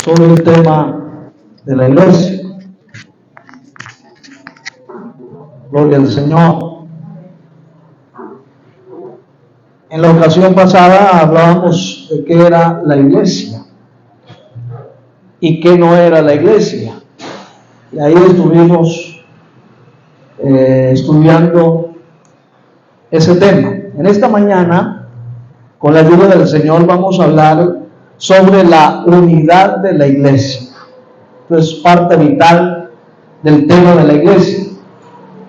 sobre el tema de la iglesia. Gloria al Señor. En la ocasión pasada hablábamos de qué era la iglesia y qué no era la iglesia. Y ahí estuvimos estudiando ese tema. En esta mañana, con la ayuda del Señor, vamos a hablar sobre la unidad de la iglesia. Esto es parte vital del tema de la iglesia.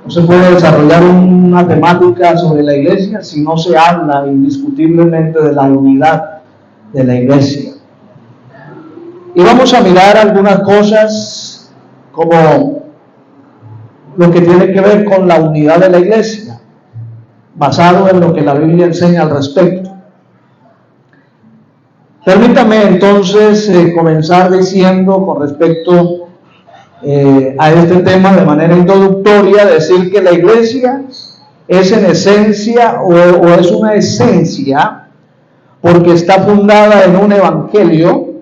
No se puede desarrollar una temática sobre la iglesia si no se habla indiscutiblemente de la unidad de la iglesia. Y vamos a mirar algunas cosas como lo que tiene que ver con la unidad de la iglesia, basado en lo que la Biblia enseña al respecto. Permítame entonces comenzar diciendo con respecto a este tema de manera introductoria, decir que la iglesia es en esencia o es una esencia porque está fundada en un evangelio,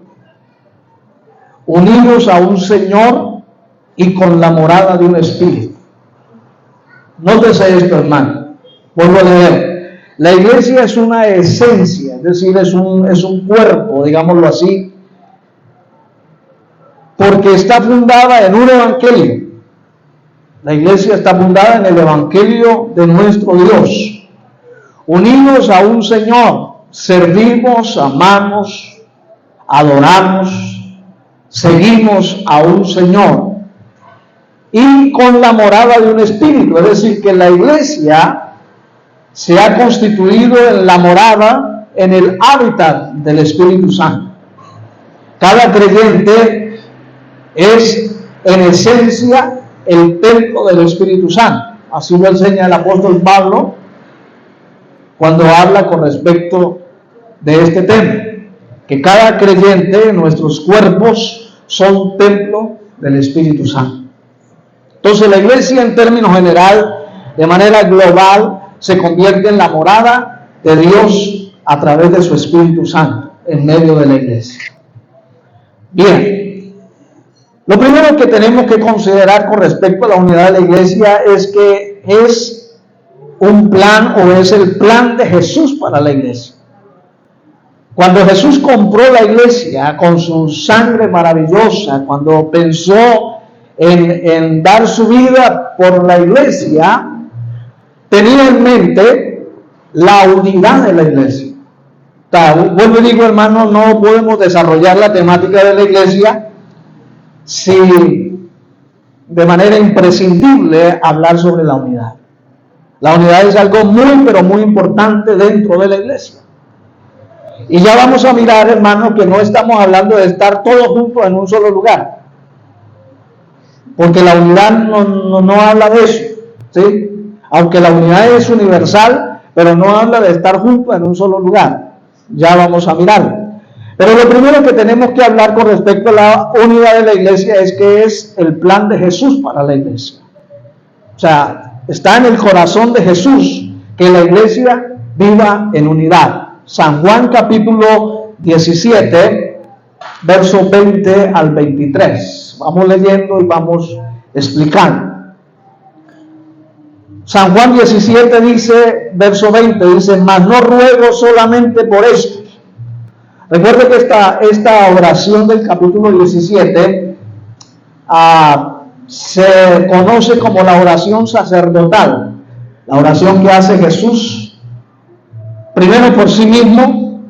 unidos a un Señor y con la morada de un espíritu. Nótese esto, hermano. Vuelvo a leer. La iglesia es una esencia, es decir, es un cuerpo, digámoslo así, porque está fundada en un evangelio. La iglesia está fundada en el evangelio de nuestro Dios. Unidos a un Señor, servimos, amamos, adoramos, seguimos a un Señor. Y con la morada de un espíritu, es decir, que la iglesia se ha constituido en la morada, en el hábitat del Espíritu Santo. Cada creyente es en esencia el templo del Espíritu Santo. Así lo enseña el apóstol Pablo cuando habla con respecto de este tema, que cada creyente, nuestros cuerpos son templo del Espíritu Santo. Entonces la iglesia en términos general, de manera global, se convierte en la morada de Dios a través de su Espíritu Santo en medio de la iglesia. Bien, lo primero que tenemos que considerar con respecto a la unidad de la iglesia es que es un plan o es el plan de Jesús para la iglesia. Cuando Jesús compró la iglesia con su sangre maravillosa, cuando pensó en dar su vida por la iglesia, tenía en mente la unidad de la iglesia. Vuelvo y digo, hermano, no podemos desarrollar la temática de la iglesia sin, de manera imprescindible, hablar sobre la unidad. La unidad es algo muy, pero muy importante dentro de la iglesia. Y ya vamos a mirar, hermano, que no estamos hablando de estar todos juntos en un solo lugar. Porque la unidad no habla de eso, ¿sí? Aunque la unidad es universal, pero no habla de estar juntos en un solo lugar. Ya vamos a mirarlo. Pero lo primero que tenemos que hablar con respecto a la unidad de la iglesia es que es el plan de Jesús para la iglesia. O sea, está en el corazón de Jesús que la iglesia viva en unidad. San Juan capítulo 17, verso 20 al 23. Vamos leyendo y vamos explicando. San Juan 17 dice, verso 20, dice, mas no ruego solamente por esto. Recuerde que esta oración del capítulo 17 se conoce como la oración sacerdotal. La oración que hace Jesús, primero por sí mismo,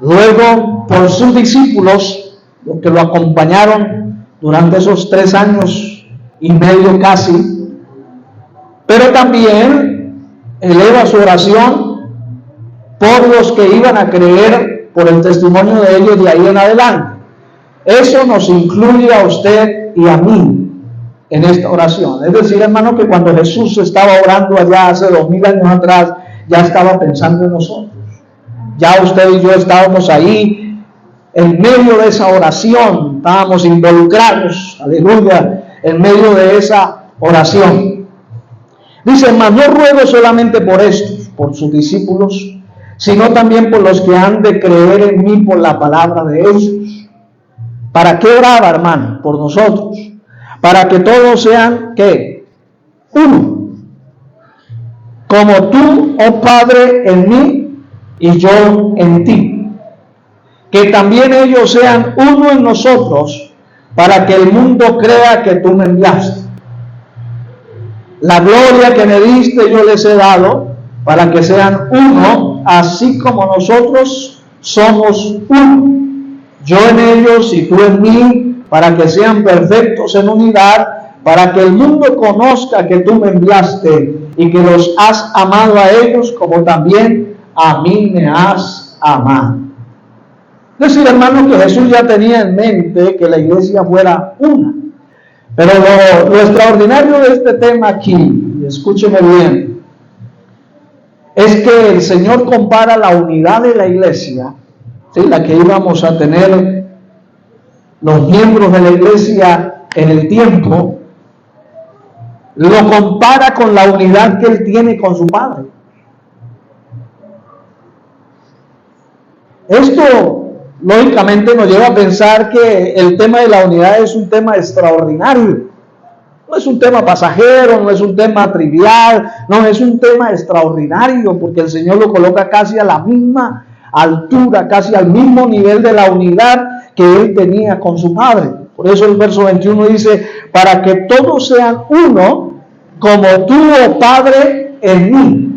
luego por sus discípulos, los que lo acompañaron durante esos 3 años y medio casi. Pero también eleva su oración por los que iban a creer por el testimonio de ellos de ahí en adelante. Eso nos incluye a usted y a mí en esta oración. Es decir, hermano, que cuando Jesús estaba orando allá hace 2000 años atrás, ya estaba pensando en nosotros. Ya usted y yo estábamos ahí en medio de esa oración, estábamos involucrados, aleluya, en medio de esa oración. Dice, mas no ruego solamente por estos, por sus discípulos, sino también por los que han de creer en mí por la palabra de ellos, ¿Para qué oraba, hermano? Por nosotros. Para que todos sean, ¿qué? Uno. Como tú, oh Padre, en mí y yo en ti. Que también ellos sean uno en nosotros, para que el mundo crea que tú me enviaste. La gloria que me diste yo les he dado, para que sean uno, así como nosotros somos uno. Yo en ellos y tú en mí, para que sean perfectos en unidad, para que el mundo conozca que tú me enviaste y que los has amado a ellos como también a mí me has amado. Es decir, hermano, que Jesús ya tenía en mente que la iglesia fuera una. Pero lo extraordinario de este tema aquí, y escúcheme bien, es que el Señor compara la unidad de la iglesia, ¿sí?, la que íbamos a tener los miembros de la iglesia en el tiempo, lo compara con la unidad que Él tiene con su Padre. Esto lógicamente nos lleva a pensar que el tema de la unidad es un tema extraordinario. No es un tema pasajero, no es un tema trivial, no, es un tema extraordinario, porque el Señor lo coloca casi a la misma altura, casi al mismo nivel de la unidad que Él tenía con su Padre. Por eso el verso 21 dice, para que todos sean uno, como tú, oh Padre, en mí.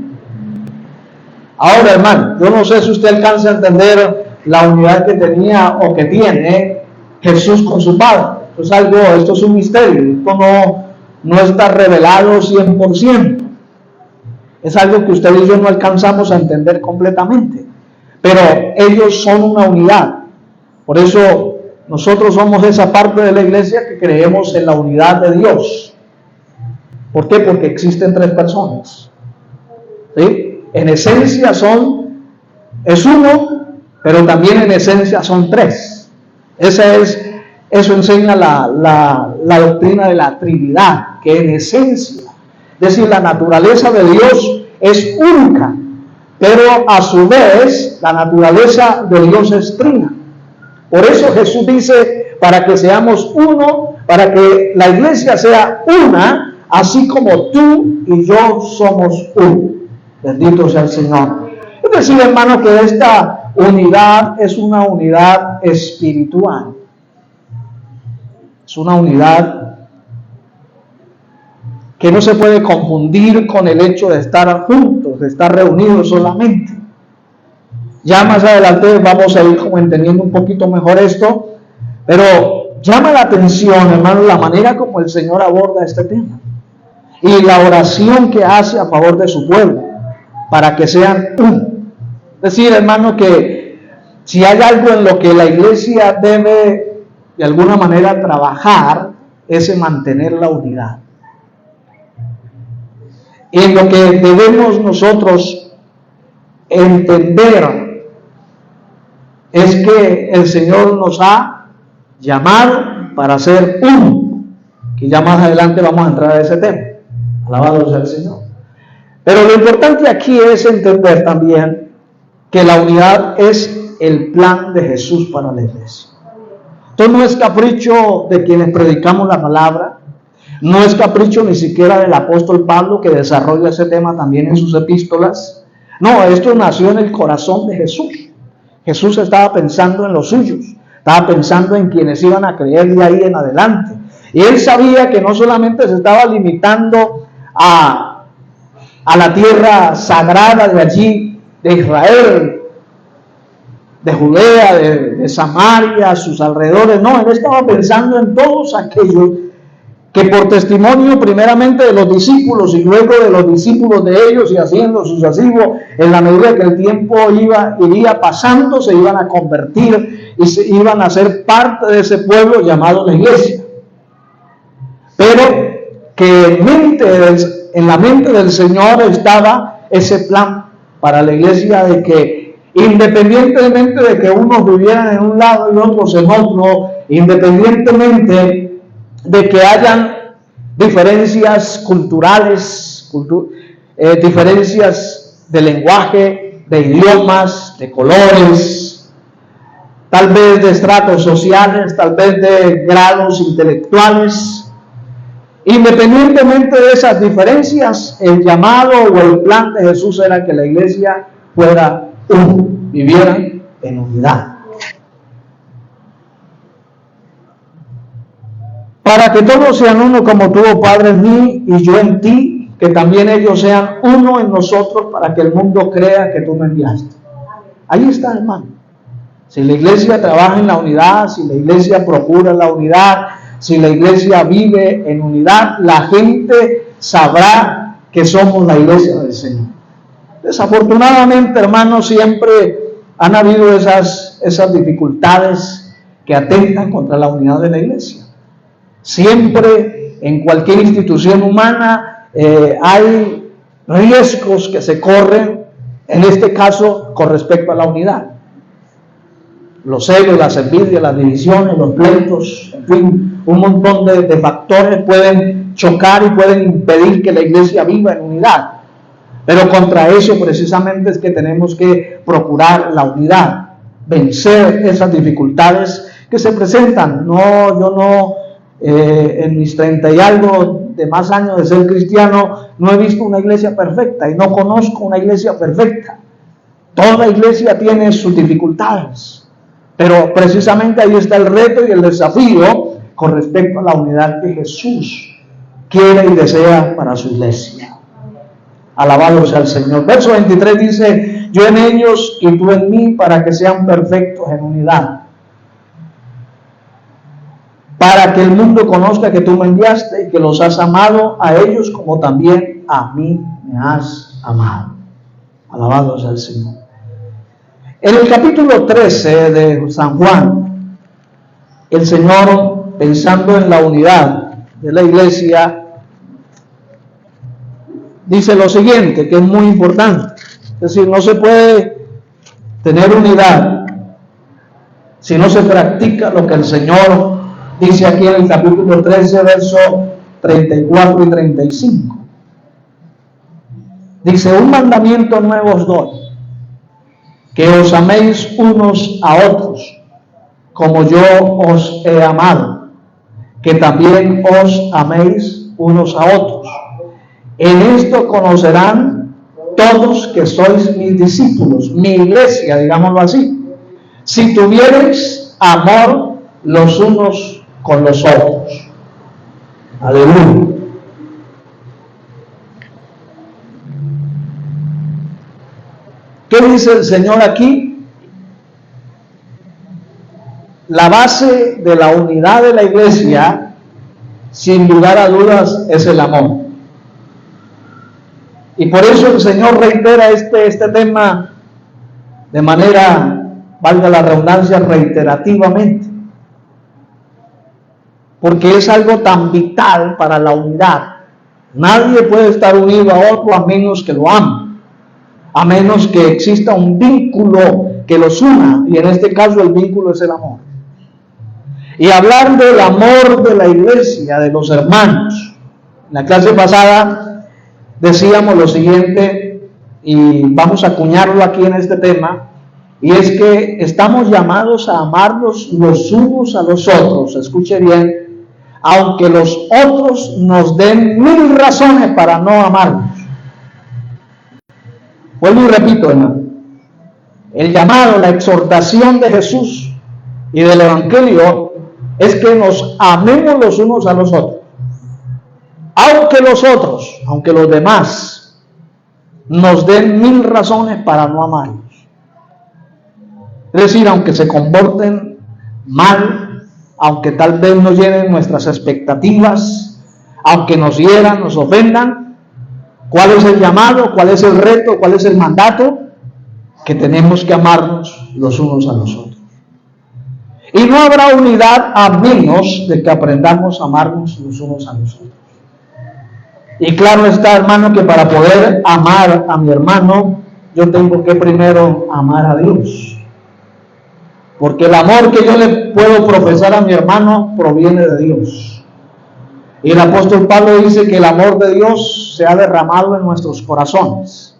Ahora, hermano, yo no sé si usted alcanza a entender la unidad que tenía o que tiene Jesús con su Padre. Esto es un misterio, esto no está revelado 100%. Es algo que usted y yo no alcanzamos a entender completamente. Pero ellos son una unidad. Por eso nosotros somos esa parte de la iglesia que creemos en la unidad de Dios. ¿Por qué? Porque existen tres personas. ¿Sí? En esencia es uno, pero también en esencia son tres. Eso enseña la doctrina de la Trinidad, que en esencia, es decir, la naturaleza de Dios es única, pero a su vez la naturaleza de Dios es trina. Por eso Jesús dice, para que seamos uno, para que la iglesia sea una, así como tú y yo somos uno. Bendito sea el Señor. Es decir, hermano, que esta unidad es una unidad espiritual. Es una unidad que no se puede confundir con el hecho de estar juntos, de estar reunidos solamente. Ya más adelante vamos a ir como entendiendo un poquito mejor esto, pero llama la atención, hermano, la manera como el Señor aborda este tema y la oración que hace a favor de su pueblo, para que sean uno. Es decir, hermano, que si hay algo en lo que la iglesia debe de alguna manera trabajar, es en mantener la unidad. Y en lo que debemos nosotros entender es que el Señor nos ha llamado para ser uno, que ya más adelante vamos a entrar a ese tema. Alabado sea el Señor. Pero lo importante aquí es entender también que la unidad es el plan de Jesús para la iglesia. Esto no es capricho de quienes predicamos la palabra, no es capricho ni siquiera del apóstol Pablo, que desarrolla ese tema también en sus epístolas. No, esto nació en el corazón de Jesús. Jesús estaba pensando en los suyos, estaba pensando en quienes iban a creer de ahí en adelante. Y él sabía que no solamente se estaba limitando a la tierra sagrada de allí, de Israel, de Judea, de Samaria, sus alrededores. No, él estaba pensando en todos aquellos que por testimonio primeramente de los discípulos y luego de los discípulos de ellos y haciendo sucesivo, en la medida que el tiempo iría pasando, se iban a convertir y se iban a ser parte de ese pueblo llamado la iglesia. Pero que en la mente del Señor estaba ese plan para la iglesia de que independientemente de que unos vivieran en un lado y otros en otro, independientemente de que hayan diferencias culturales, diferencias de lenguaje, de idiomas, de colores, tal vez de estratos sociales, tal vez de grados intelectuales. Independientemente de esas diferencias, el llamado o el plan de Jesús era que la iglesia fuera uno, viviera en unidad. Para que todos sean uno como tú, oh Padre, en mí y yo en ti, que también ellos sean uno en nosotros, para que el mundo crea que tú me enviaste. Ahí está, hermano. Si la iglesia trabaja en la unidad, si la iglesia procura la unidad, si la iglesia vive en unidad, la gente sabrá que somos la iglesia del Señor. Desafortunadamente, hermanos, siempre han habido esas dificultades que atentan contra la unidad de la iglesia. Siempre en cualquier institución humana hay riesgos que se corren, en este caso con respecto a la unidad. Los celos, las envidias, las divisiones, los pleitos, en fin, un montón de factores pueden chocar y pueden impedir que la iglesia viva en unidad. Pero contra eso precisamente es que tenemos que procurar la unidad, vencer esas dificultades que se presentan. Yo no, en mis 30 y algo de más años de ser cristiano, no he visto una iglesia perfecta y no conozco una iglesia perfecta. Toda iglesia tiene sus dificultades, pero precisamente ahí está el reto y el desafío con respecto a la unidad que Jesús quiere y desea para su iglesia. Alabado sea el Señor. Verso 23 dice: yo en ellos y tú en mí, para que sean perfectos en unidad, para que el mundo conozca que tú me enviaste y que los has amado a ellos como también a mí me has amado. Alabado sea el Señor. En el capítulo 13 de San Juan, el Señor, pensando en la unidad de la iglesia, dice lo siguiente, que es muy importante. Es decir, no se puede tener unidad si no se practica lo que el Señor dice aquí en el capítulo 13, versos 34 y 35. Dice: un mandamiento nuevo os doy, que os améis unos a otros, como yo os he amado, que también os améis unos a otros. En esto conocerán todos que sois mis discípulos, mi iglesia, digámoslo así, si tuviereis amor los unos con los otros. Aleluya. ¿Qué dice el Señor aquí? La base de la unidad de la iglesia, sin lugar a dudas, es el amor. Y por eso el Señor reitera este tema de manera, valga la redundancia, reiterativamente. Porque es algo tan vital para la unidad. Nadie puede estar unido a otro a menos que lo ame, a menos que exista un vínculo que los una, y en este caso el vínculo es el amor. Y hablar del amor de la iglesia, de los hermanos. En la clase pasada decíamos lo siguiente, y vamos a acuñarlo aquí en este tema, y es que estamos llamados a amarnos los unos a los otros. Escuche bien, aunque los otros nos den 1000 razones para no amarnos. Vuelvo y repito, hermano. El llamado, la exhortación de Jesús y del Evangelio es que nos amemos los unos a los otros. Aunque los demás nos den 1000 razones para no amarnos. Es decir, aunque se comporten mal, aunque tal vez no llenen nuestras expectativas, aunque nos hieran, nos ofendan, ¿cuál es el llamado? ¿Cuál es el reto? ¿Cuál es el mandato? Que tenemos que amarnos los unos a los otros. Y no habrá unidad a menos de que aprendamos a amarnos los unos a los otros. Y claro está, hermano, que para poder amar a mi hermano, yo tengo que primero amar a Dios. Porque el amor que yo le puedo profesar a mi hermano proviene de Dios. Y el apóstol Pablo dice que el amor de Dios se ha derramado en nuestros corazones.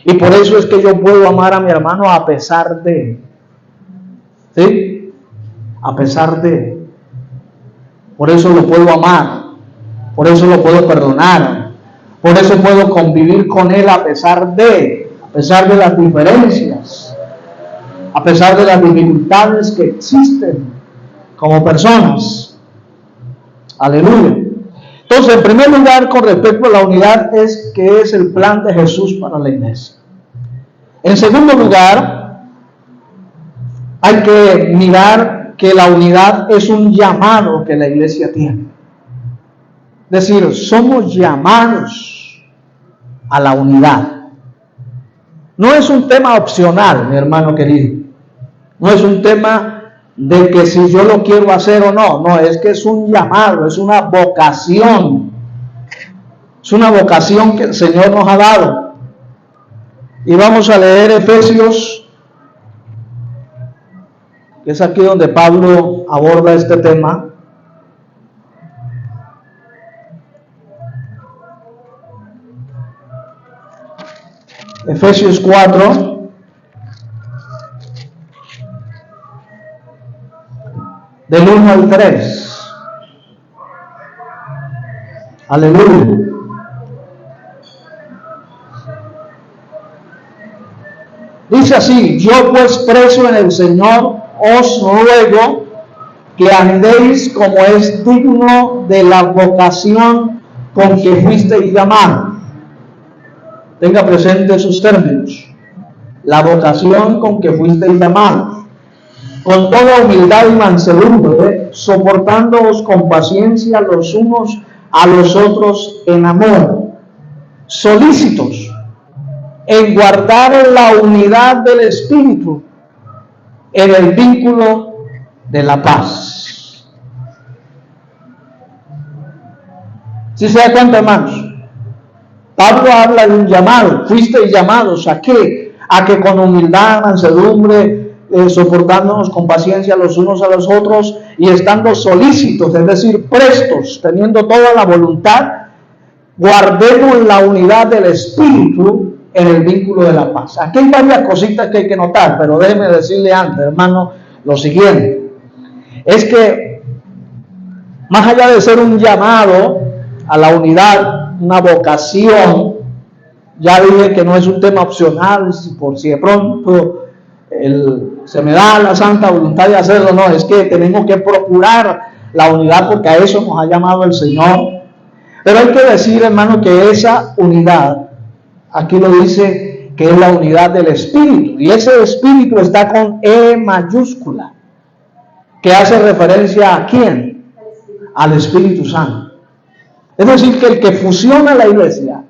Y por eso es que yo puedo amar a mi hermano a pesar de él. ¿Sí? A pesar de. Por eso lo puedo amar. Por eso lo puedo perdonar. Por eso puedo convivir con él a pesar de las diferencias, a pesar de las dificultades que existen como personas. Aleluya. Entonces, en primer lugar, con respecto a la unidad, es que es el plan de Jesús para la iglesia. En segundo lugar, hay que mirar que la unidad es un llamado que la iglesia tiene. Es decir, somos llamados a la unidad. No es un tema opcional, mi hermano querido. No es un tema de que si yo lo quiero hacer o no. No, es que es un llamado, es una vocación. Es una vocación que el Señor nos ha dado. Y vamos a leer Efesios, que es aquí donde Pablo aborda este tema. Efesios 4, del 1 al 3. Aleluya. Dice así: yo pues preso en el Señor os ruego que andéis como es digno de la vocación con que fuisteis llamados. Tenga presente esos términos. La vocación con que fuisteis llamados, con toda humildad y mansedumbre, soportándoos con paciencia los unos a los otros en amor, solícitos en guardar la unidad del Espíritu en el vínculo de la paz. ¿Sí se da cuenta, hermanos? Pablo habla de un llamado. Fuisteis llamados ¿a qué? A que con humildad, mansedumbre, soportándonos con paciencia los unos a los otros y estando solícitos, es decir, prestos, teniendo toda la voluntad, guardemos la unidad del Espíritu en el vínculo de la paz. Aquí hay varias cositas que hay que notar, pero déjeme decirle antes, hermano, lo siguiente. Es que más allá de ser un llamado a la unidad, una vocación, ya dije que no es un tema opcional, por si de pronto se me da la santa voluntad de hacerlo, no, es que tenemos que procurar la unidad porque a eso nos ha llamado el Señor. Pero hay que decir, hermano, que esa unidad, aquí lo dice que es la unidad del Espíritu, y ese Espíritu está con E mayúscula, que hace referencia ¿a quién? Al Espíritu Santo. Es decir, que el que fusiona la iglesia,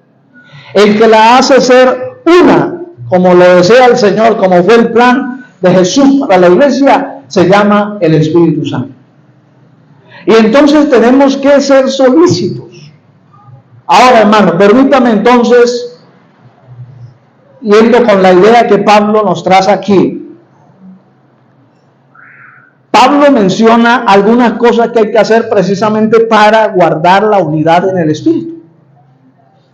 el que la hace ser una, como lo desea el Señor, como fue el plan de Jesús para la iglesia, se llama el Espíritu Santo. Y entonces tenemos que ser solícitos. Ahora, hermano, permítame entonces, yendo con la idea que Pablo nos traza aquí. Pablo menciona algunas cosas que hay que hacer precisamente para guardar la unidad en el Espíritu.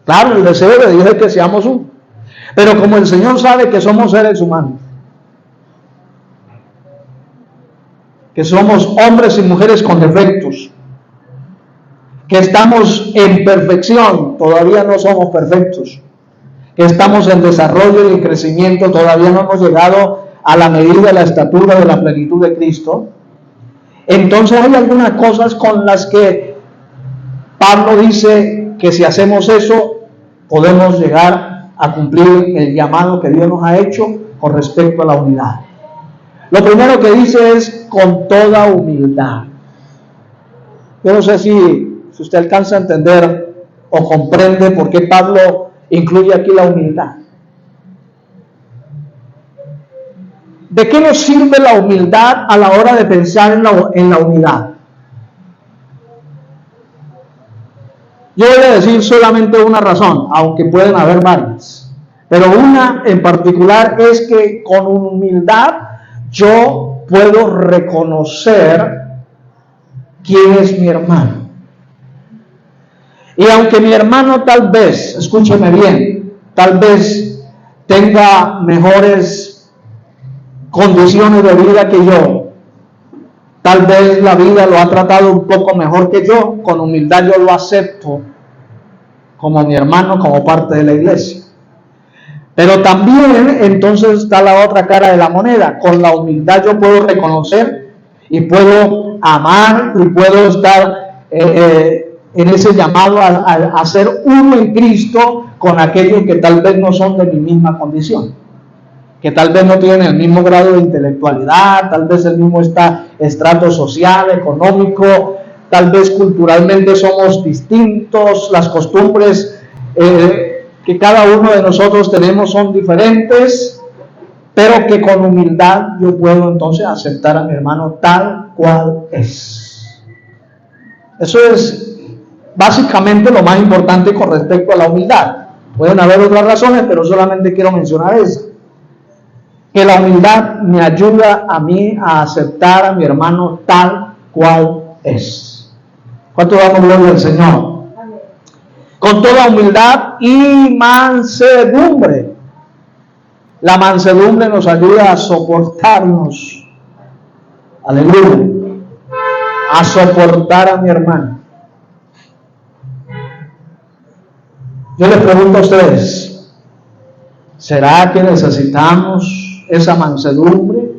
Claro, el deseo de Dios es que seamos uno. Pero como el Señor sabe que somos seres humanos, que somos hombres y mujeres con defectos, que estamos en perfección, todavía no somos perfectos, que estamos en desarrollo y en crecimiento, todavía no hemos llegado a la medida de la estatura de la plenitud de Cristo. Entonces hay algunas cosas con las que Pablo dice que si hacemos eso podemos llegar a cumplir el llamado que Dios nos ha hecho con respecto a la unidad. Lo primero que dice es con toda humildad. Yo no sé si usted alcanza a entender o comprende por qué Pablo incluye aquí la humildad. ¿De qué nos sirve la humildad a la hora de pensar en la unidad? Yo voy a decir solamente una razón, aunque pueden haber varias. Pero una en particular es que con humildad yo puedo reconocer quién es mi hermano. Y aunque mi hermano tal vez, escúcheme bien, tal vez tenga mejores condiciones de vida que yo, Tal vez la vida lo ha tratado un poco mejor que yo. Con humildad yo lo acepto como mi hermano, como parte de la iglesia. Pero también entonces está la otra cara de la moneda. Con la humildad yo puedo reconocer y puedo amar y puedo estar en ese llamado a ser uno en Cristo con aquellos que tal vez no son de mi misma condición, que tal vez no tienen el mismo grado de intelectualidad, tal vez el mismo estrato social, económico, tal vez culturalmente somos distintos, las costumbres que cada uno de nosotros tenemos son diferentes, pero que con humildad yo puedo entonces aceptar a mi hermano tal cual es. Eso es básicamente lo más importante con respecto a la humildad. Pueden haber otras razones, pero solamente quiero mencionar esa. Que la humildad me ayuda a mí a aceptar a mi hermano tal cual es. ¿Cuánto damos gloria al Señor? Con toda humildad y mansedumbre. La mansedumbre nos ayuda a soportarnos. Aleluya. A soportar a mi hermano. Yo les pregunto a ustedes, ¿será que necesitamos esa mansedumbre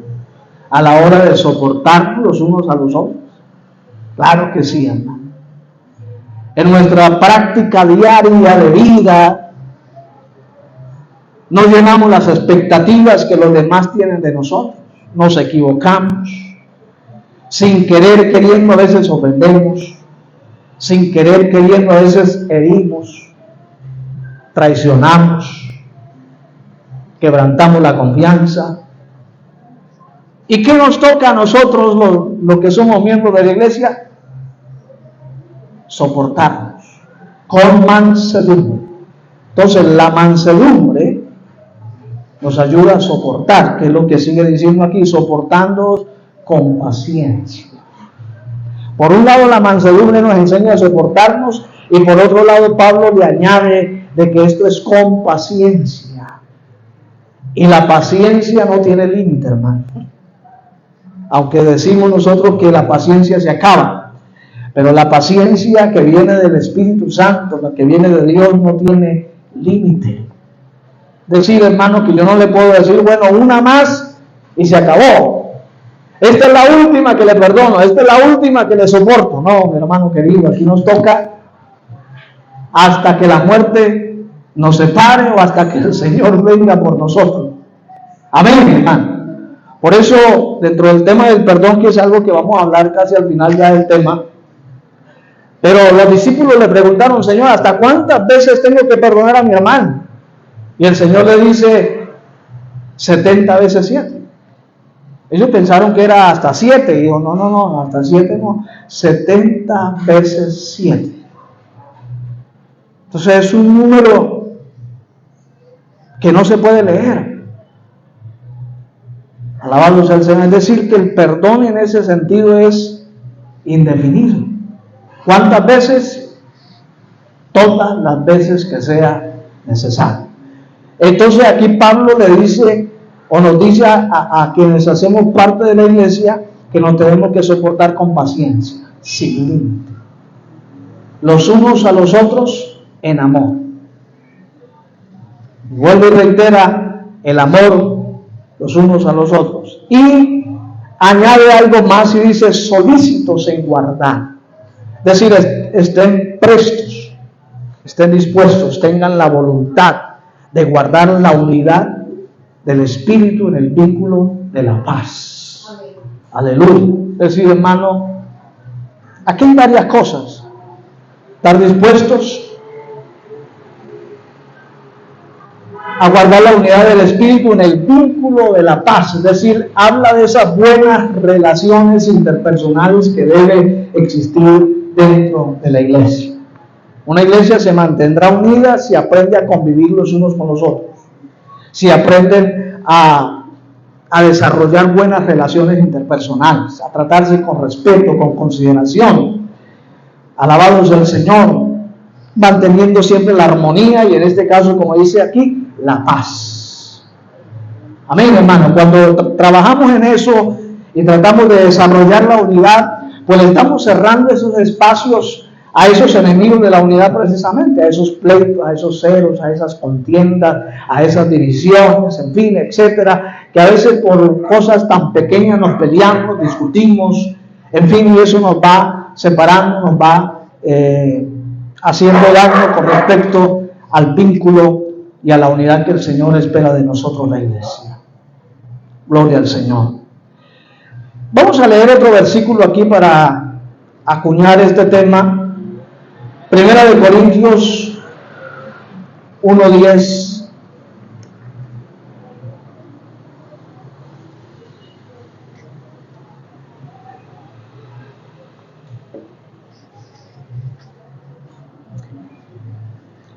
a la hora de soportarnos los unos a los otros? Claro que sí, hermano. En nuestra práctica diaria de vida, no llenamos las expectativas que los demás tienen de nosotros. Nos equivocamos. Sin querer queriendo a veces ofendemos. Sin querer queriendo a veces herimos. Traicionamos. Quebrantamos la confianza. ¿Y qué nos toca a nosotros los que somos miembros de la iglesia? Soportarnos con mansedumbre. Entonces la mansedumbre nos ayuda a soportar, que es lo que sigue diciendo aquí, soportando con paciencia. Por un lado la mansedumbre nos enseña a soportarnos y por otro lado Pablo le añade de que esto es con paciencia. Y la paciencia no tiene límite, hermano. Aunque decimos nosotros que la paciencia se acaba. Pero la paciencia que viene del Espíritu Santo, la que viene de Dios, no tiene límite. Decir, hermano, que yo no le puedo decir, bueno, una más y se acabó. Esta es la última que le perdono, esta es la última que le soporto. No, mi hermano querido, aquí nos toca hasta que la muerte nos separe o hasta que el Señor venga por nosotros. Amén, hermano. Por eso, dentro del tema del perdón, que es algo que vamos a hablar casi al final ya del tema, pero los discípulos le preguntaron, Señor, ¿hasta cuántas veces tengo que perdonar a mi hermano? Y el Señor le dice, 70 veces 7. Ellos pensaron que era hasta 7. Y dijo, no, hasta 7 no, 70 veces 7. Entonces es un número que no se puede leer. Alabado sea el Señor. Es decir, que el perdón en ese sentido es indefinido. ¿Cuántas veces? Todas las veces que sea necesario. Entonces aquí Pablo le dice, o nos dice a quienes hacemos parte de la iglesia, que nos tenemos que soportar con paciencia, sin límite. Los unos a los otros en amor. Vuelve y reitera el amor los unos a los otros. Y añade algo más y dice, solícitos en guardar. Es decir, estén prestos, estén dispuestos, tengan la voluntad de guardar la unidad del Espíritu en el vínculo de la paz. Aleluya. Es decir, hermano, aquí hay varias cosas. Estar dispuestos a guardar la unidad del Espíritu en el vínculo de la paz. Es decir, habla de esas buenas relaciones interpersonales que deben existir dentro de la iglesia. Una iglesia se mantendrá unida si aprende a convivir los unos con los otros, si aprenden a desarrollar buenas relaciones interpersonales, a tratarse con respeto, con consideración. Alabado sea el Señor, manteniendo siempre la armonía y en este caso, como dice aquí, la paz. Amén, hermano. Cuando trabajamos en eso, y tratamos de desarrollar la unidad, pues le estamos cerrando esos espacios a esos enemigos de la unidad precisamente, a esos pleitos, a esos ceros, a esas contiendas, a esas divisiones, en fin, etcétera, que a veces por cosas tan pequeñas nos peleamos, discutimos, en fin, y eso nos va separando, nos va haciendo daño con respecto al vínculo y a la unidad que el Señor espera de nosotros, la iglesia. Gloria al Señor. Vamos a leer otro versículo aquí para acuñar este tema. Primera de Corintios 1:10.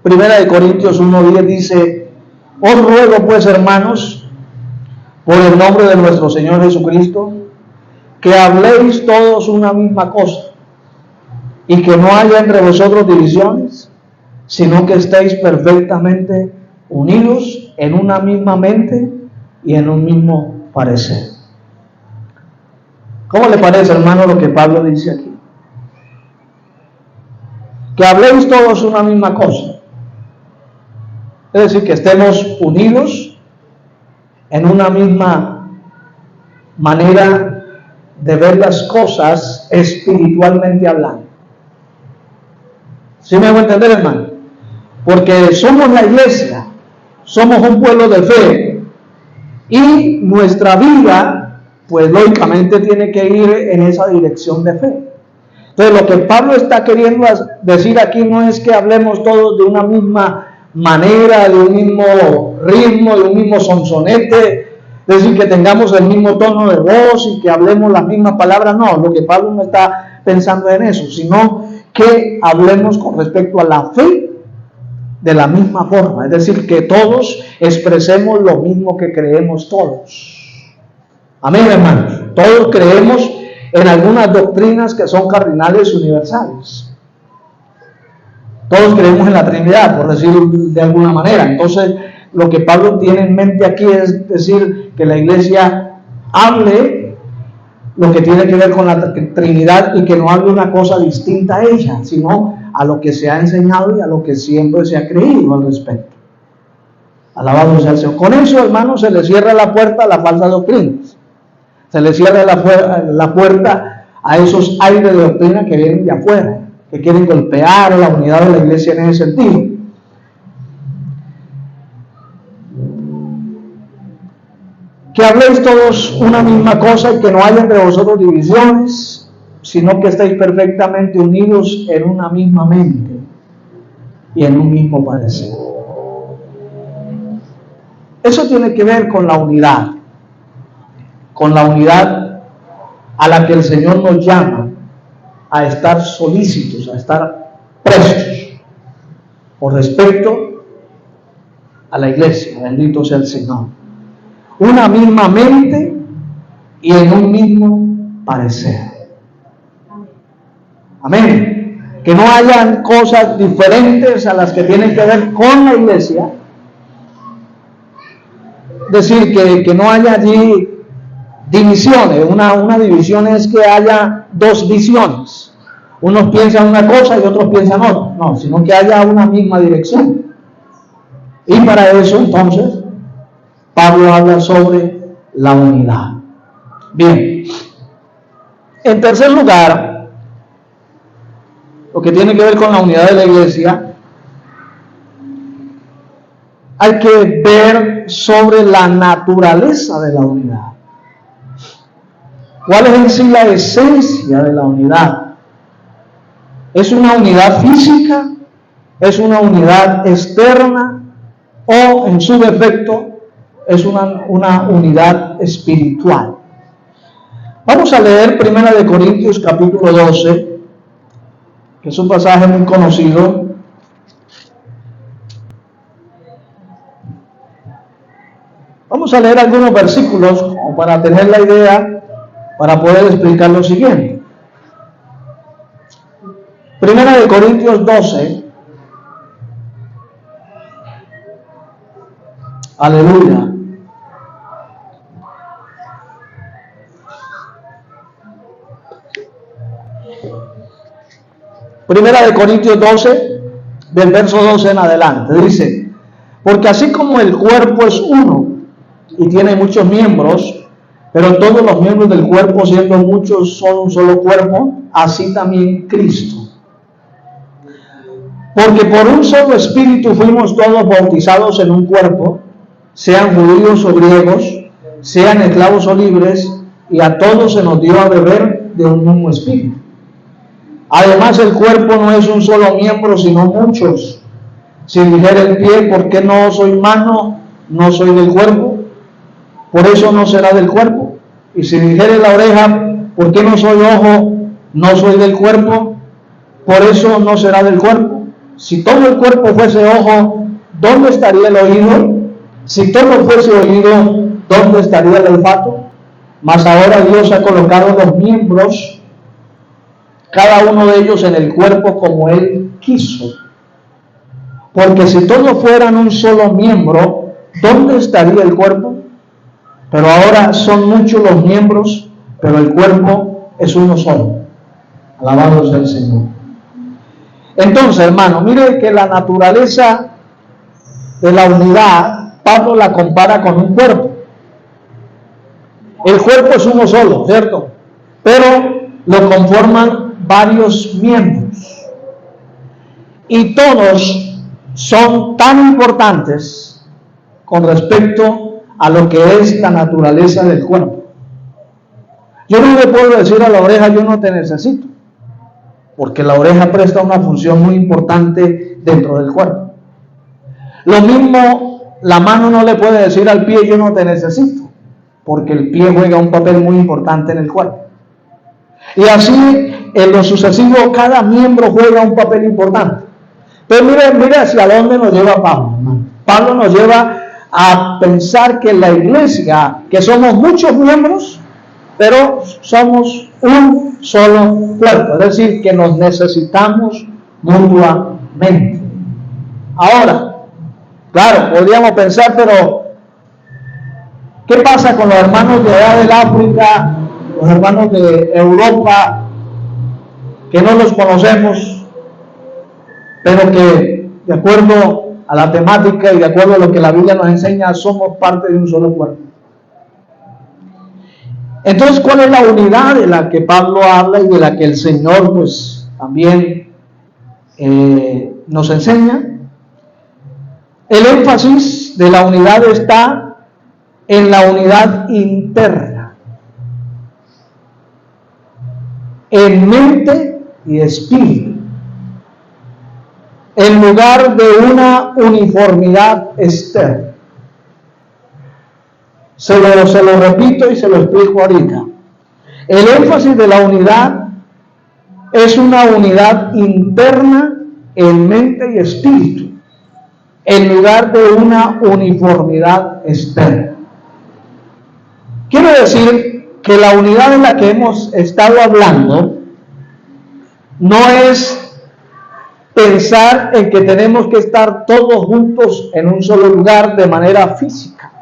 Primera de Corintios 1:10 dice: os ruego pues, hermanos, por el nombre de nuestro Señor Jesucristo, que habléis todos una misma cosa, y que no haya entre vosotros divisiones, sino que estéis perfectamente unidos en una misma mente y en un mismo parecer. ¿Cómo le parece, hermano, lo que Pablo dice aquí? Que habléis todos una misma cosa. Es decir, que estemos unidos en una misma manera de ver las cosas espiritualmente hablando. ¿Sí me hago entender, hermano? Porque somos la iglesia, somos un pueblo de fe, y nuestra vida, pues lógicamente tiene que ir en esa dirección de fe. Entonces, lo que Pablo está queriendo decir aquí no es que hablemos todos de una misma manera, de un mismo ritmo, de un mismo sonsonete, es decir, que tengamos el mismo tono de voz y que hablemos las mismas palabras. No, lo que Pablo no está pensando en eso, sino que hablemos con respecto a la fe de la misma forma, es decir, que todos expresemos lo mismo que creemos todos. Amén, hermanos. Todos creemos en algunas doctrinas que son cardinales universales. Todos creemos en la Trinidad, por decirlo de alguna manera. Entonces, lo que Pablo tiene en mente aquí es decir que la iglesia hable lo que tiene que ver con la Trinidad, y que no hable una cosa distinta a ella, sino a lo que se ha enseñado y a lo que siempre se ha creído al respecto. Alabado sea el Señor. Con eso, hermanos, se le cierra la puerta a las falsas doctrinas. Se le cierra la puerta a esos aires de doctrina que vienen de afuera, que quieren golpear la unidad de la iglesia en ese sentido. Que habléis todos una misma cosa y que no haya entre vosotros divisiones, sino que estéis perfectamente unidos en una misma mente y en un mismo parecer. Eso tiene que ver con la unidad a la que el Señor nos llama a estar solícitos, a estar prestos por respecto a la iglesia. Bendito sea el Señor. Una misma mente y en un mismo parecer. Amén. Que no hayan cosas diferentes a las que tienen que ver con la iglesia. Es decir, que no haya allí divisiones. Una división es que haya dos visiones. Unos piensan una cosa y otros piensan otra. No, sino que haya una misma dirección. Y para eso, entonces, Pablo habla sobre la unidad. Bien. En tercer lugar, lo que tiene que ver con la unidad de la iglesia, hay que ver sobre la naturaleza de la unidad. ¿Cuál es en sí la esencia de la unidad? ¿Es una unidad física? ¿Es una unidad externa? ¿O en su defecto es una unidad espiritual? Vamos a leer 1 Corintios capítulo 12, que es un pasaje muy conocido. Vamos a leer algunos versículos como para tener la idea, para poder explicar lo siguiente. 1 Corintios 12. Aleluya. Primera de Corintios 12, del verso 12 en adelante, dice: porque así como el cuerpo es uno y tiene muchos miembros, pero todos los miembros del cuerpo, siendo muchos, son un solo cuerpo, así también Cristo. Porque por un solo espíritu fuimos todos bautizados en un cuerpo, sean judíos o griegos, sean esclavos o libres, y a todos se nos dio a beber de un mismo espíritu. Además, el cuerpo no es un solo miembro, sino muchos. Si dijera el pie: ¿por qué no soy mano? No soy del cuerpo. Por eso no será del cuerpo. Y si dijere la oreja: ¿por qué no soy ojo? No soy del cuerpo. Por eso no será del cuerpo. Si todo el cuerpo fuese ojo, ¿dónde estaría el oído? Si todo fuese oído, ¿dónde estaría el olfato? Mas ahora Dios ha colocado los miembros, cada uno de ellos, en el cuerpo como Él quiso. Porque si todos fueran un solo miembro, ¿dónde estaría el cuerpo? Pero ahora son muchos los miembros, pero el cuerpo es uno solo. Alabado sea el Señor. Entonces, hermano, mire que la naturaleza de la unidad, Pablo la compara con un cuerpo. El cuerpo es uno solo, ¿cierto? Pero lo conforman varios miembros. Y todos son tan importantes con respecto a lo que es la naturaleza del cuerpo. Yo no le puedo decir a la oreja: yo no te necesito, porque la oreja presta una función muy importante dentro del cuerpo. Lo mismo, la mano no le puede decir al pie: yo no te necesito, porque el pie juega un papel muy importante en el cuerpo. Y así, en lo sucesivo, cada miembro juega un papel importante. Pero mire hacia dónde nos lleva Pablo, hermano. Pablo nos lleva a pensar que la iglesia, que somos muchos miembros, pero somos un solo cuerpo, es decir, que nos necesitamos mutuamente. Ahora, claro, podríamos pensar, pero ¿qué pasa con los hermanos de allá del África, los hermanos de Europa, que no los conocemos, pero que, de acuerdo a la temática y de acuerdo a lo que la Biblia nos enseña, somos parte de un solo cuerpo? Entonces, ¿cuál es la unidad de la que Pablo habla y de la que el Señor pues también nos enseña? El énfasis de la unidad está en la unidad interna, en mente y espíritu, en lugar de una uniformidad externa. Se lo repito y se lo explico ahorita. El énfasis de la unidad es una unidad interna en mente y espíritu, en lugar de una uniformidad externa. Quiero decir que la unidad de la que hemos estado hablando no es pensar en que tenemos que estar todos juntos en un solo lugar de manera física.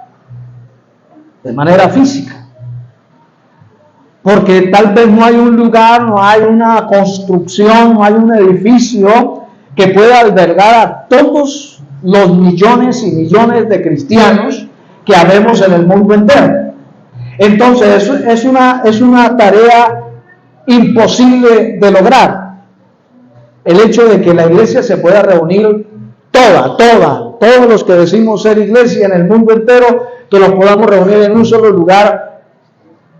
Porque tal vez no hay un lugar, no hay una construcción, no hay un edificio que pueda albergar a todos los millones y millones de cristianos que habemos en el mundo entero. Entonces es una tarea imposible de lograr, el hecho de que la iglesia se pueda reunir todos los que decimos ser iglesia en el mundo entero, que los podamos reunir en un solo lugar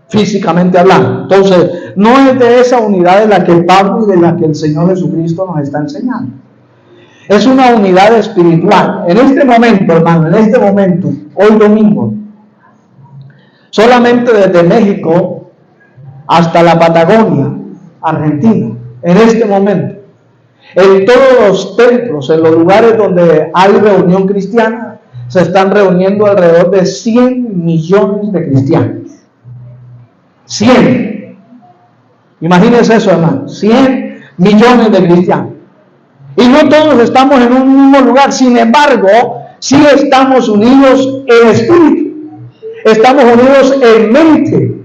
físicamente hablando. Entonces, no es de esa unidad de la que Pablo y de la que el Señor Jesucristo nos está enseñando. Es una unidad espiritual. En este momento, hermano, hoy domingo, solamente desde México hasta la Patagonia, Argentina, en este momento, en todos los templos, en los lugares donde hay reunión cristiana, se están reuniendo alrededor de 100 millones de cristianos. 100. Imagínense eso, hermano. 100 millones de cristianos. Y no todos estamos en un mismo lugar. Sin embargo, sí estamos unidos en espíritu. Estamos unidos en mente.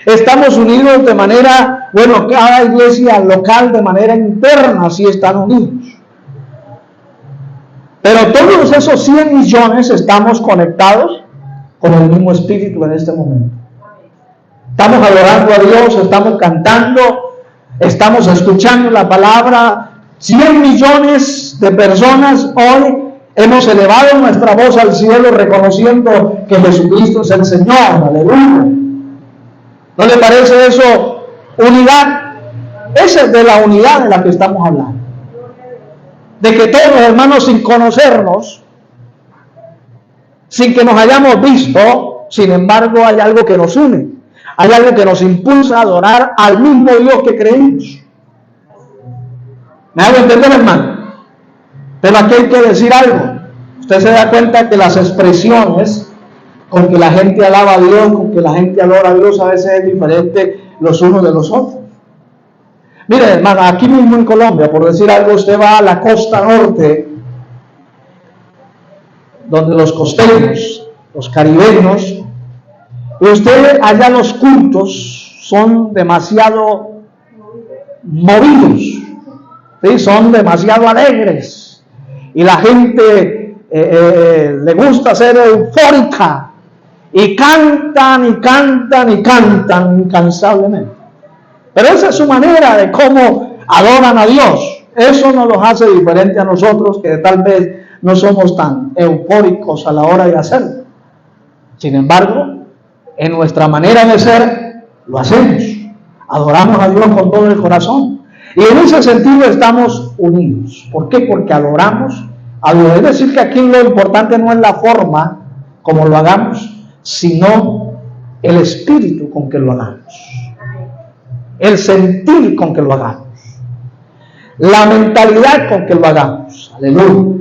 Estamos unidos de manera, bueno, cada iglesia local de manera interna sí están unidos. Pero todos esos 100 millones estamos conectados con el mismo espíritu en este momento. Estamos adorando a Dios, estamos cantando, estamos escuchando la palabra. 100 millones de personas hoy hemos elevado nuestra voz al cielo reconociendo que Jesucristo es el Señor. Aleluya. ¿No le parece eso unidad? Esa es de la unidad de la que estamos hablando. De que todos, hermanos, sin conocernos, sin que nos hayamos visto, sin embargo hay algo que nos une. Hay algo que nos impulsa a adorar al mismo Dios que creemos. ¿Me hago entender, hermano? Pero aquí hay que decir algo. Usted se da cuenta que las expresiones con que la gente alaba a Dios, con que la gente adora a Dios, a veces es diferente los unos de los otros. Mire, hermano, aquí mismo en Colombia, por decir algo, usted va a la costa norte, donde los costeños, los caribeños, y usted allá los cultos son demasiado movidos, ¿sí? Son demasiado alegres, y la gente le gusta ser eufórica, y cantan y cantan y cantan incansablemente. Pero esa es su manera de cómo adoran a Dios. Eso no los hace diferente a nosotros, que tal vez no somos tan eufóricos a la hora de hacerlo. Sin embargo, en nuestra manera de ser, lo hacemos. Adoramos a Dios con todo el corazón. Y en ese sentido estamos unidos. ¿Por qué? Porque adoramos a Dios. Es decir, que aquí lo importante no es la forma como lo hagamos, sino el espíritu con que lo hagamos, el sentir con que lo hagamos, la mentalidad con que lo hagamos. Aleluya.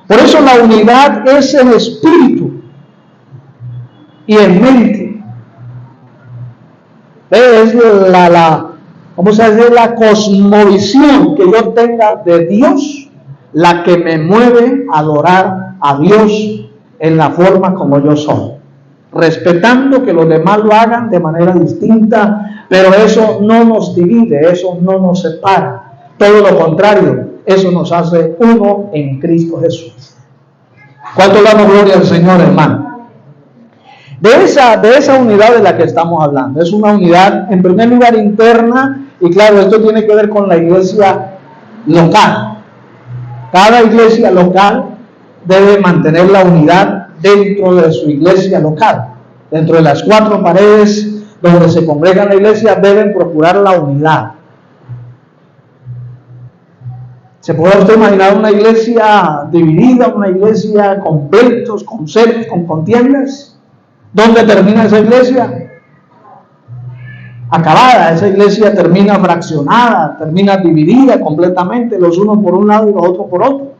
Por eso la unidad es en espíritu y en mente. Es ¿cómo se dice? La cosmovisión que yo tenga de Dios, la que me mueve a adorar a Dios en la forma como yo soy, respetando que los demás lo hagan de manera distinta, pero eso no nos divide, eso no nos separa, todo lo contrario, eso nos hace uno en Cristo Jesús. ¿Cuánto damos gloria al Señor, hermano? De esa unidad de la que estamos hablando, es una unidad en primer lugar interna, y claro, esto tiene que ver con la iglesia local. Cada iglesia local debe mantener la unidad dentro de su iglesia local. Dentro de las 4 paredes donde se congrega la iglesia deben procurar la unidad. ¿Se puede usted imaginar una iglesia dividida, una iglesia con pleitos, con celos, con contiendas? ¿Dónde termina esa iglesia? Acabada. Esa iglesia termina fraccionada, termina dividida completamente, los unos por un lado y los otros por otro.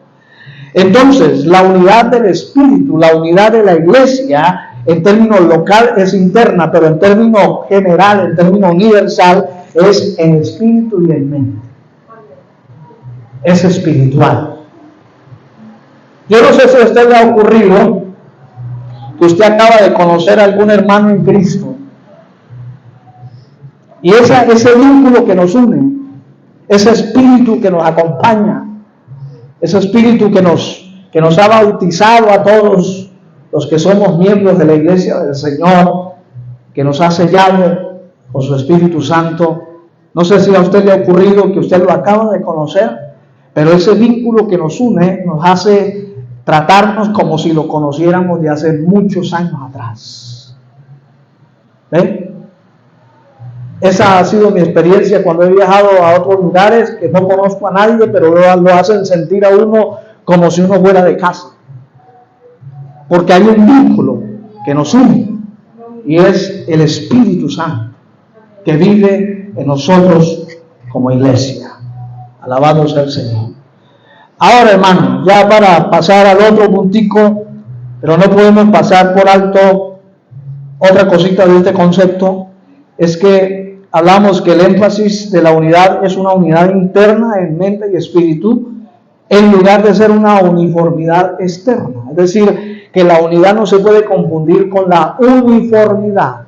Entonces, la unidad del espíritu, la unidad de la iglesia, en términos local es interna, pero en términos general, en términos universal, es en espíritu y en mente. Es espiritual. Yo no sé si a usted le ha ocurrido que usted acaba de conocer a algún hermano en Cristo, y ese vínculo que nos une, ese espíritu que nos acompaña, ese espíritu que nos ha bautizado a todos los que somos miembros de la iglesia del Señor, que nos ha sellado con su Espíritu Santo. No sé si a usted le ha ocurrido que usted lo acaba de conocer, pero ese vínculo que nos une nos hace tratarnos como si lo conociéramos de hace muchos años atrás. ¿Ven? Esa ha sido mi experiencia cuando he viajado a otros lugares que no conozco a nadie, pero lo hacen sentir a uno como si uno fuera de casa. Porque hay un vínculo que nos une, y es el Espíritu Santo que vive en nosotros como iglesia. Alabado sea el Señor. Ahora, hermano, ya para pasar al otro puntico, pero no podemos pasar por alto otra cosita de este concepto, es que hablamos que el énfasis de la unidad es una unidad interna en mente y espíritu, en lugar de ser una uniformidad externa. Es decir, que la unidad no se puede confundir con la uniformidad.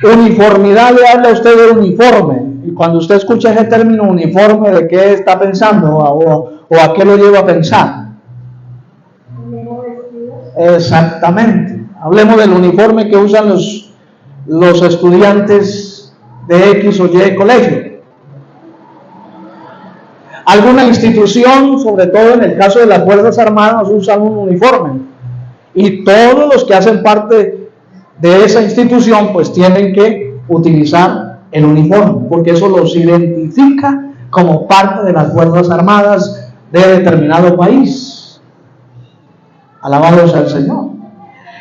Uniformidad le habla a usted de uniforme. Y cuando usted escucha ese término uniforme, ¿de qué está pensando o a qué lo lleva a pensar? Exactamente. Hablemos del uniforme que usan los estudiantes de X o Y colegio. Alguna institución, sobre todo en el caso de las Fuerzas Armadas, usan un uniforme. Y todos los que hacen parte de esa institución, pues tienen que utilizar el uniforme, porque eso los identifica como parte de las Fuerzas Armadas de determinado país. Alabado sea el Señor.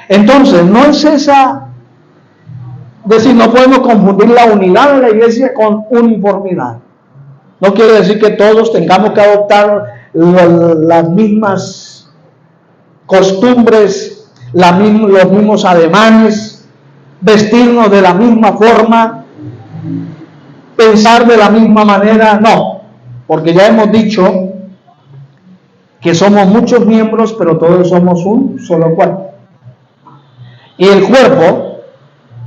Entonces, no es esa, decir, no podemos confundir la unidad de la iglesia con uniformidad. No quiere decir que todos tengamos que adoptar las mismas costumbres, los mismos ademanes, vestirnos de la misma forma, pensar de la misma manera. No, porque ya hemos dicho que somos muchos miembros, pero todos somos un solo cuerpo. Y el cuerpo,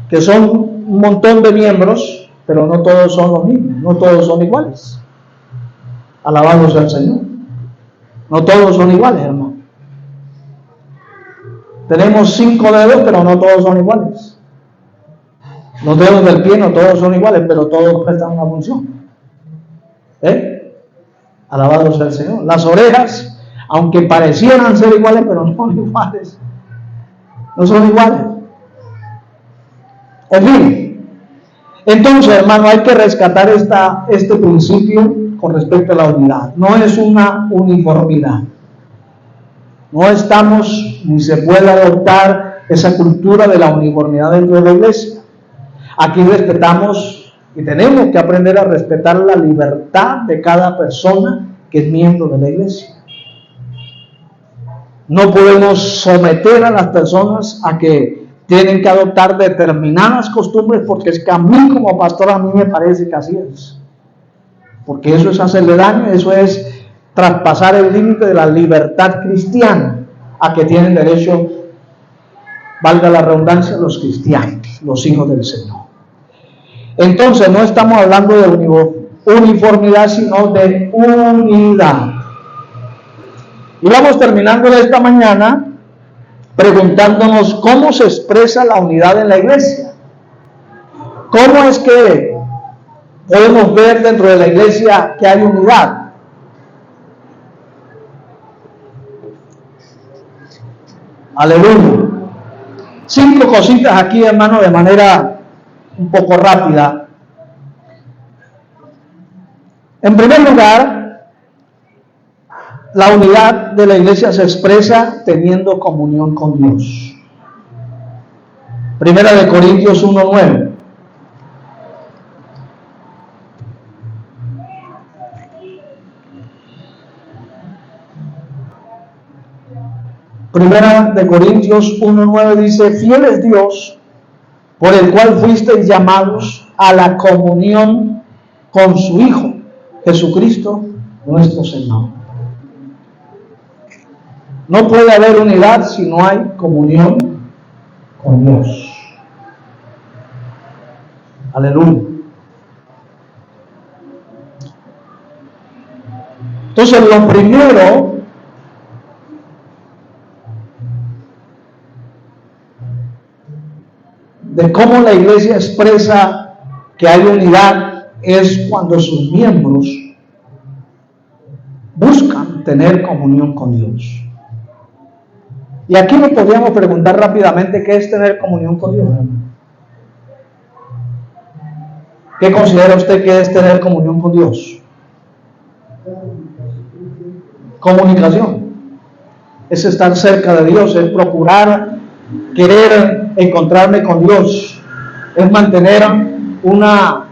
que son un montón de miembros, pero no todos son los mismos, no todos son iguales. Alabado sea el Señor. No todos son iguales, hermano. Tenemos 5 dedos, pero no todos son iguales. Los dedos del pie no todos son iguales, pero todos prestan una función. Alabado sea el Señor. Las orejas, aunque parecieran ser iguales, pero no son iguales. No son iguales. En fin. Entonces, hermano, hay que rescatar este principio con respecto a la unidad. No es una uniformidad. No estamos, ni se puede adoptar esa cultura de la uniformidad dentro de la iglesia. Aquí respetamos y tenemos que aprender a respetar la libertad de cada persona que es miembro de la iglesia. No podemos someter a las personas a que tienen que adoptar determinadas costumbres, porque es que a mí como pastor, a mí me parece que así es. Porque eso es hacerle daño, eso es traspasar el límite de la libertad cristiana a que tienen derecho, valga la redundancia, los cristianos, los hijos del Señor. Entonces no estamos hablando de uniformidad, sino de unidad. Y vamos terminando de esta mañana preguntándonos cómo se expresa la unidad en la iglesia. ¿Cómo es que podemos ver dentro de la iglesia que hay unidad? Aleluya. 5 cositas aquí, hermano, de manera un poco rápida. En primer lugar, la unidad de la iglesia se expresa teniendo comunión con Dios. Primera de Corintios 1:9. Primera de Corintios 1:9 dice: fiel es Dios, por el cual fuisteis llamados a la comunión con su Hijo, Jesucristo nuestro Señor. No puede haber unidad si no hay comunión con Dios. Aleluya. Entonces, lo primero de cómo la iglesia expresa que hay unidad es cuando sus miembros buscan tener comunión con Dios. Y aquí nos podríamos preguntar rápidamente qué es tener comunión con Dios. ¿Qué considera usted que es tener comunión con Dios? Comunicación. Es estar cerca de Dios, es procurar, querer encontrarme con Dios, es mantener una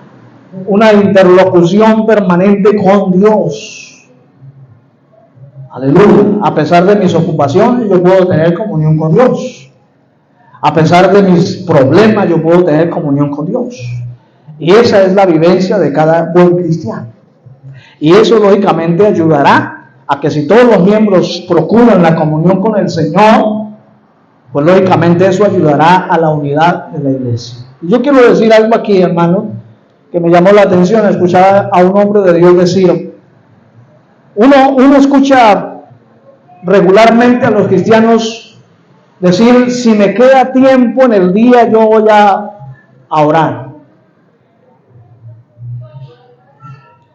interlocución permanente con Dios. Aleluya. A pesar de mis ocupaciones, yo puedo tener comunión con Dios. A pesar de mis problemas, yo puedo tener comunión con Dios. Y esa es la vivencia de cada buen cristiano. Y eso lógicamente ayudará a que si todos los miembros procuran la comunión con el Señor, pues lógicamente eso ayudará a la unidad de la iglesia. Yo quiero decir algo aquí, hermano, que me llamó la atención. Escuchar a un hombre de Dios decir, uno escucha regularmente a los cristianos decir, si me queda tiempo en el día, yo voy a orar.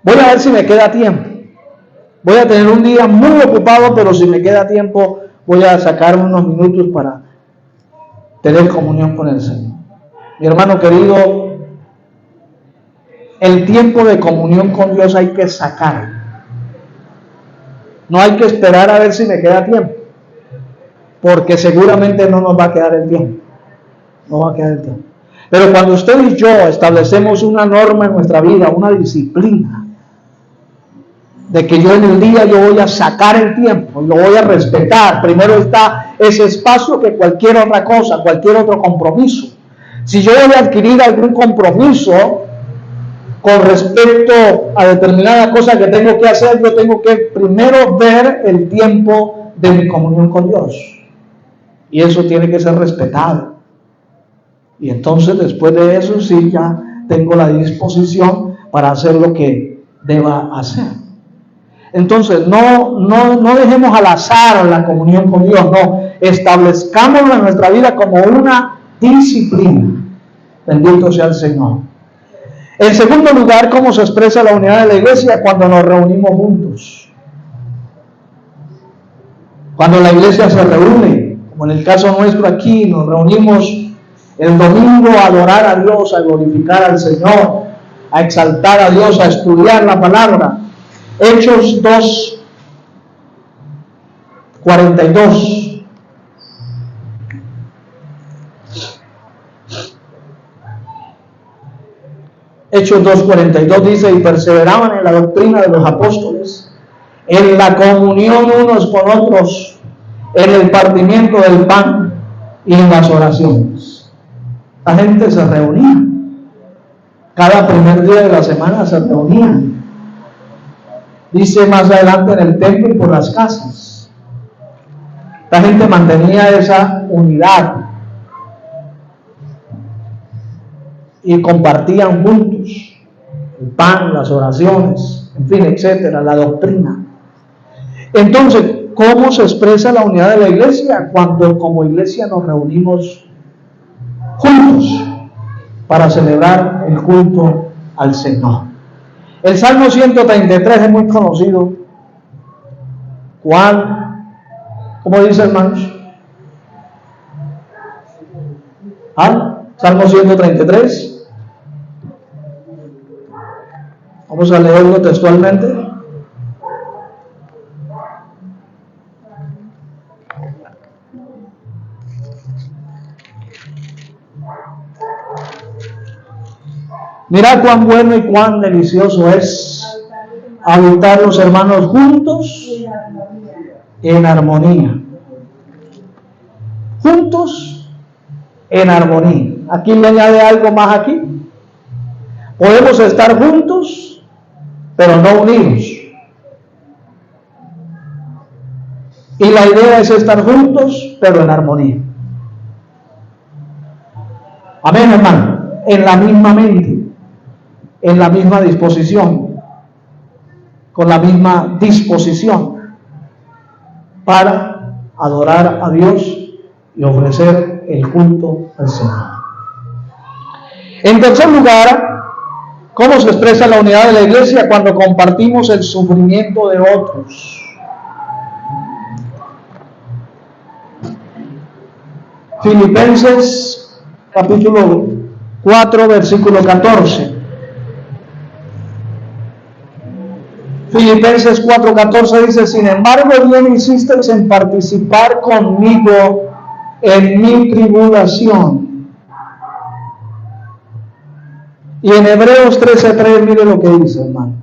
Voy a ver si me queda tiempo. Voy a tener un día muy ocupado, pero si me queda tiempo, voy a sacar unos minutos para tener comunión con el Señor. Mi hermano querido, el tiempo de comunión con Dios hay que sacarlo. No hay que esperar a ver si me queda tiempo, porque seguramente no nos va a quedar el tiempo. No va a quedar el tiempo. Pero cuando usted y yo establecemos una norma en nuestra vida, una disciplina, de que yo en el día yo voy a sacar el tiempo, lo voy a respetar. Primero está ese espacio que cualquier otra cosa, cualquier otro compromiso. Si yo voy a adquirir algún compromiso con respecto a determinada cosa que tengo que hacer, yo tengo que primero ver el tiempo de mi comunión con Dios. Y eso tiene que ser respetado. Y entonces después de eso sí ya tengo la disposición para hacer lo que deba hacer. Entonces no dejemos al azar la comunión con Dios, no, establezcámoslo en nuestra vida como una disciplina. Bendito sea el Señor. En segundo lugar, ¿cómo se expresa la unidad de la iglesia? Cuando nos reunimos juntos. Cuando la iglesia se reúne, como en el caso nuestro aquí, nos reunimos el domingo a adorar a Dios, a glorificar al Señor, a exaltar a Dios, a estudiar la palabra. Hechos 2:42. Hechos 2:42 dice, y perseveraban en la doctrina de los apóstoles, en la comunión unos con otros, en el partimiento del pan y en las oraciones. La gente se reunía. Cada primer día de la semana se reunían. Dice más adelante, en el templo y por las casas. La gente mantenía esa unidad y compartían juntos el pan, las oraciones, en fin, etcétera, la doctrina. Entonces, ¿cómo se expresa la unidad de la iglesia? Cuando como iglesia nos reunimos juntos para celebrar el culto al Señor. El Salmo 133 es muy conocido. ¿Cuál? ¿Cómo dice, hermanos? Salmo 133. Vamos a leerlo textualmente. Mirad cuán bueno y cuán delicioso es habitar los hermanos juntos en armonía. Juntos en armonía. Aquí le añade algo más aquí. Podemos estar juntos, pero no unidos. Y la idea es estar juntos, pero en armonía. Amén, hermano. En la misma mente, en la misma disposición, con la misma disposición para adorar a Dios y ofrecer el culto al Señor. En tercer lugar, ¿cómo se expresa la unidad de la iglesia? Cuando compartimos el sufrimiento de otros. Filipenses capítulo 4, versículo 14. Filipenses 4:14 dice, sin embargo, bien hicisteis en participar conmigo en mi tribulación. Y en Hebreos 13:3, mire lo que dice, hermano.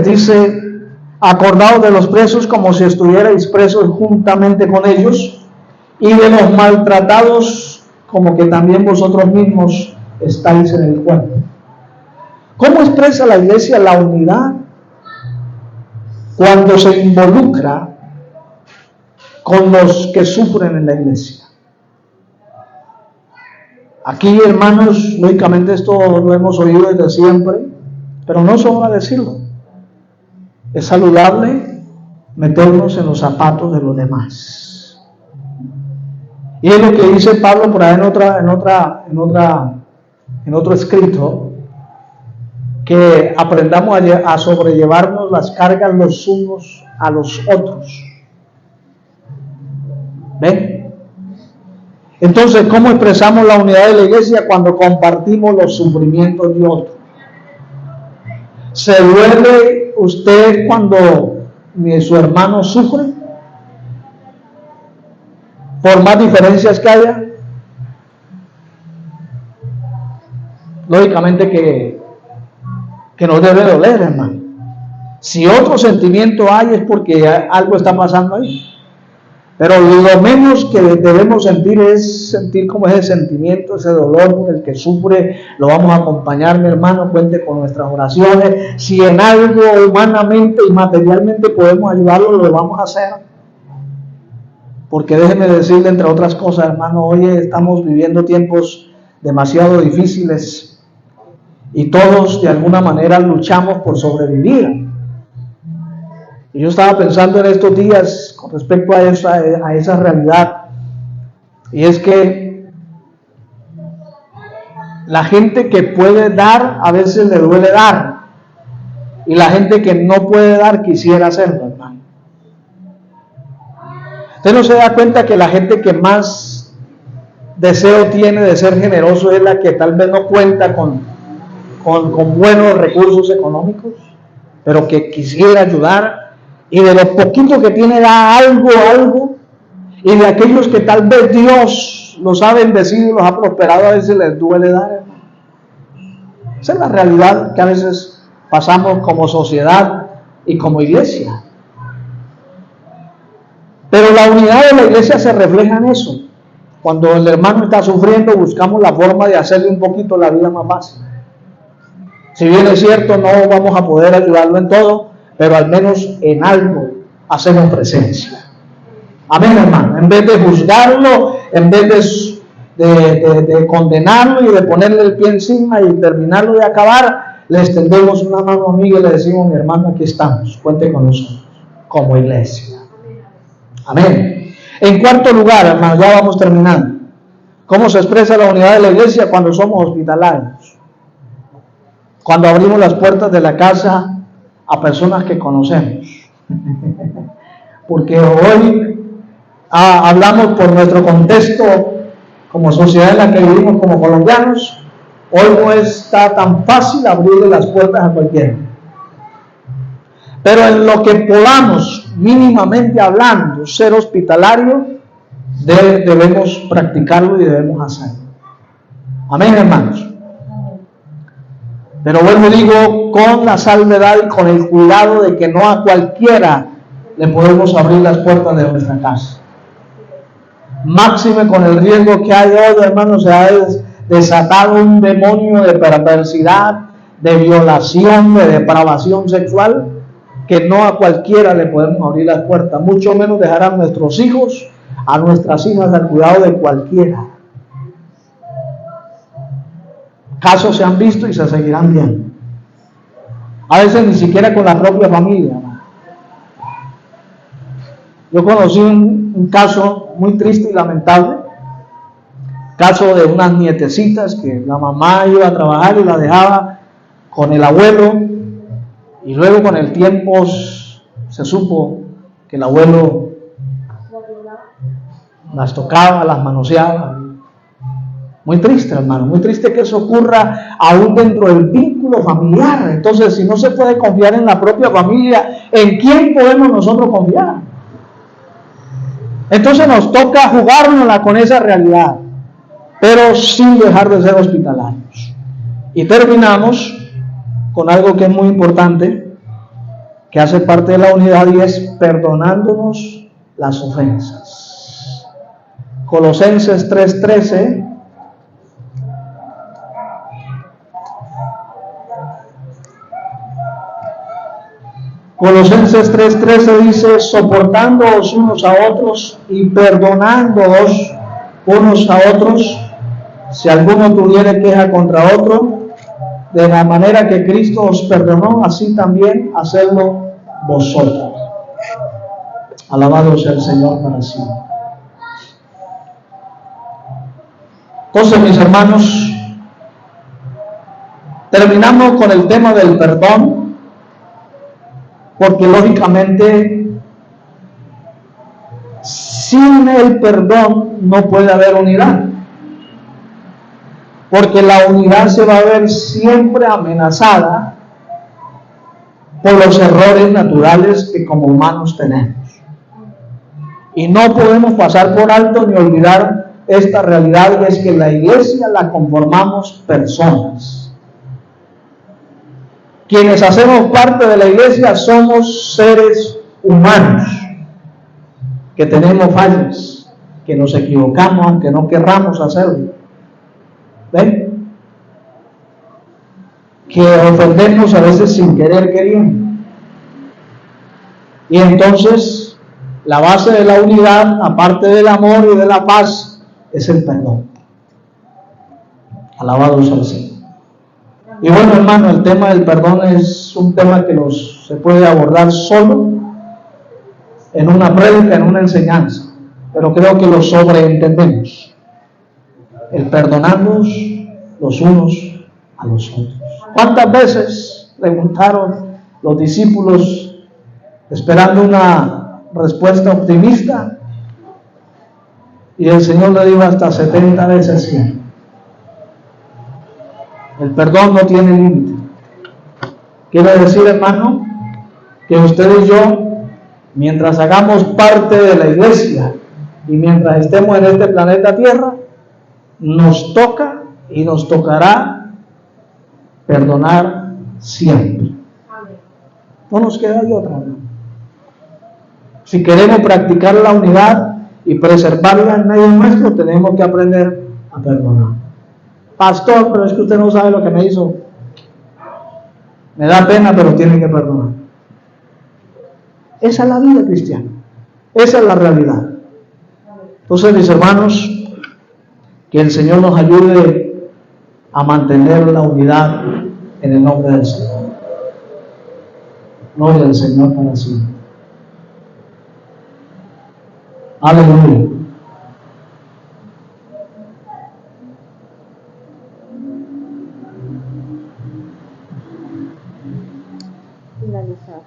Dice, acordaos de los presos como si estuvierais presos juntamente con ellos, y de los maltratados como que también vosotros mismos estáis en el cuerpo. ¿Cómo expresa la iglesia la unidad? Cuando se involucra con los que sufren en la iglesia. Aquí, hermanos, lógicamente esto lo hemos oído desde siempre, pero no sobra decirlo. Es saludable meternos en los zapatos de los demás. Y es lo que dice Pablo por ahí en otro escrito, que aprendamos a sobrellevarnos las cargas los unos a los otros. ¿Ven? Entonces, ¿cómo expresamos la unidad de la iglesia? Cuando compartimos los sufrimientos de otros. ¿Se duele usted cuando su hermano sufre? Por más diferencias que haya. Lógicamente que nos debe doler, hermano. Si otro sentimiento hay es porque algo está pasando ahí. Pero lo menos que debemos sentir es sentir como ese sentimiento, ese dolor por el que sufre. Lo vamos a acompañar, mi hermano, cuente con nuestras oraciones. Si en algo humanamente y materialmente podemos ayudarlo, lo vamos a hacer. Porque déjeme decirle, entre otras cosas, hermano, hoy estamos viviendo tiempos demasiado difíciles y todos de alguna manera luchamos por sobrevivir. Y yo estaba pensando en estos días con respecto a esa realidad, y es que la gente que puede dar a veces le duele dar, y la gente que no puede dar quisiera hacerlo, hermano. Usted no se da cuenta que la gente que más deseo tiene de ser generoso es la que tal vez no cuenta con buenos recursos económicos, pero que quisiera ayudar. Y de lo poquito que tiene da algo, y de aquellos que tal vez Dios los ha bendecido y los ha prosperado, a veces les duele dar, hermano. Esa es la realidad que a veces pasamos como sociedad y como iglesia. Pero la unidad de la iglesia se refleja en eso. Cuando el hermano está sufriendo, buscamos la forma de hacerle un poquito la vida más fácil. Si bien es cierto, no vamos a poder ayudarlo en todo, pero al menos en algo hacemos presencia. Amén, hermano. En vez de juzgarlo, en vez de condenarlo y de ponerle el pie encima y terminarlo de acabar, le extendemos una mano amiga y le decimos: mi hermano, aquí estamos, cuente con nosotros como iglesia. Amén. En cuarto lugar, hermano, ya vamos terminando. ¿Cómo se expresa la unidad de la iglesia? Cuando somos hospitalarios. Cuando abrimos las puertas de la casa a personas que conocemos. Porque hoy hablamos por nuestro contexto como sociedad en la que vivimos como colombianos. Hoy no está tan fácil abrirle las puertas a cualquiera. Pero en lo que podamos, mínimamente hablando, ser hospitalario, debemos practicarlo y debemos hacerlo. Amén, hermanos. Pero vuelvo y digo, con la salvedad y con el cuidado de que no a cualquiera le podemos abrir las puertas de nuestra casa. Máxime con el riesgo que hay hoy, hermanos, se ha desatado un demonio de perversidad, de violación, de depravación sexual, que no a cualquiera le podemos abrir las puertas, mucho menos dejar a nuestros hijos, a nuestras hijas al cuidado de cualquiera. Casos se han visto y se seguirán viendo. A veces ni siquiera con la propia familia. Yo conocí un caso muy triste y lamentable. Caso de unas nietecitas que la mamá iba a trabajar y la dejaba con el abuelo, y luego con el tiempo se supo que el abuelo las tocaba, las manoseaba. Muy triste, hermano, muy triste que eso ocurra aún dentro del vínculo familiar. Entonces, si no se puede confiar en la propia familia, ¿en quién podemos nosotros confiar? Entonces nos toca jugárnosla con esa realidad, pero sin dejar de ser hospitalarios. Y terminamos con algo que es muy importante, que hace parte de la unidad, y es perdonándonos las ofensas. Colosenses 3:13. Colosenses 3:13 dice, soportándoos unos a otros y perdonándoos unos a otros, si alguno tuviere queja contra otro, de la manera que Cristo os perdonó, así también hacedlo vosotros. Alabado sea el Señor para siempre. Entonces, mis hermanos, terminamos con el tema del perdón, porque lógicamente sin el perdón no puede haber unidad, porque la unidad se va a ver siempre amenazada por los errores naturales que como humanos tenemos. Y no podemos pasar por alto ni olvidar esta realidad, y es que la iglesia la conformamos personas. Quienes hacemos parte de la iglesia somos seres humanos, que tenemos fallas, que nos equivocamos aunque no querramos hacerlo. ¿Ven? Que ofendemos a veces sin querer queriendo. Y entonces la base de la unidad, aparte del amor y de la paz, es el perdón. Alabado sea el Señor. Y bueno, hermano, el tema del perdón es un tema que se puede abordar solo en una prédica, en una enseñanza, pero creo que lo sobreentendemos. El perdonarnos los unos a los otros. ¿Cuántas veces preguntaron los discípulos esperando una respuesta optimista? Y el Señor le dijo hasta 70 veces 100. El perdón no tiene límite. Quiere decir, hermano, que usted y yo, mientras hagamos parte de la iglesia y mientras estemos en este planeta Tierra, nos toca y nos tocará perdonar siempre. No nos queda de otra, ¿no? Si queremos practicar la unidad y preservarla en medio nuestro, tenemos que aprender a perdonar. Pastor, pero es que usted no sabe lo que me hizo. Me da pena, pero tiene que perdonar. Esa es la vida cristiana. Esa es la realidad. Entonces, mis hermanos, que el Señor nos ayude a mantener la unidad en el nombre del Señor. Gloria al Señor para siempre. Aleluya. Finalizar.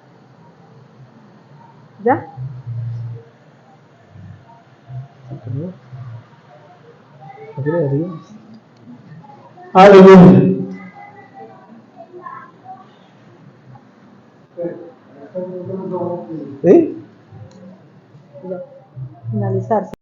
¿Ya? Aleluya. ¿Sí? Ya. Finalizar.